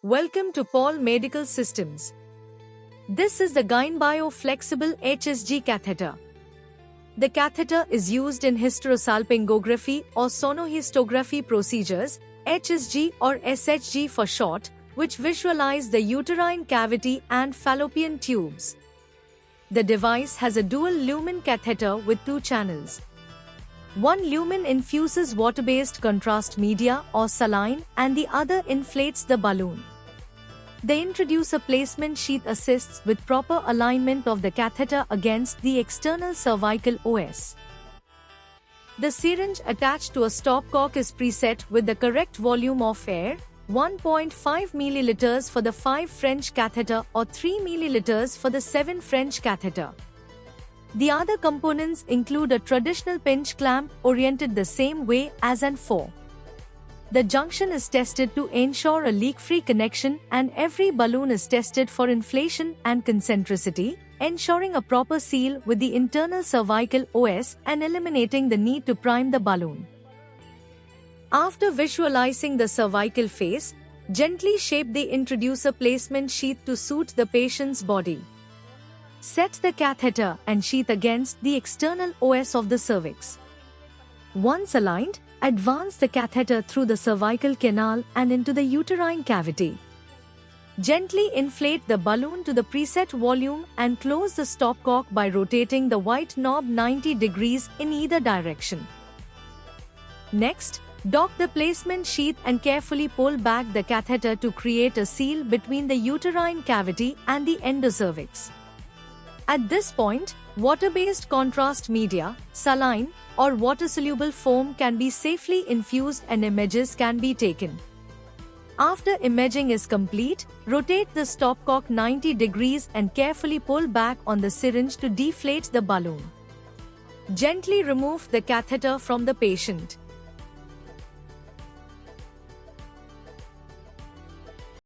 Welcome to Paul Medical Systems. This is the GynBio Flexible HSG catheter. The catheter is used in hysterosalpingography or sonohistography procedures, HSG or SHG for short, which visualize the uterine cavity and fallopian tubes. The device has a dual lumen catheter with 2 channels. One lumen infuses water-based contrast media or saline and the other inflates the balloon. The introducer placement sheath assists with proper alignment of the catheter against the external cervical OS. The syringe attached to a stopcock is preset with the correct volume of air, 1.5 ml for the 5 French catheter or 3 ml for the 7 French catheter. The other components include a traditional pinch clamp oriented the same way as an 4. The junction is tested to ensure a leak-free connection and every balloon is tested for inflation and concentricity, ensuring a proper seal with the internal cervical OS and eliminating the need to prime the balloon. After visualizing the cervical face, gently shape the introducer placement sheath to suit the patient's body. Set the catheter and sheath against the external OS of the cervix. Once aligned, advance the catheter through the cervical canal and into the uterine cavity. Gently inflate the balloon to the preset volume and close the stopcock by rotating the white knob 90 degrees in either direction. Next, dock the placement sheath and carefully pull back the catheter to create a seal between the uterine cavity and the endocervix. At this point, water-based contrast media, saline, or water-soluble foam can be safely infused and images can be taken. After imaging is complete, rotate the stopcock 90 degrees and carefully pull back on the syringe to deflate the balloon. Gently remove the catheter from the patient.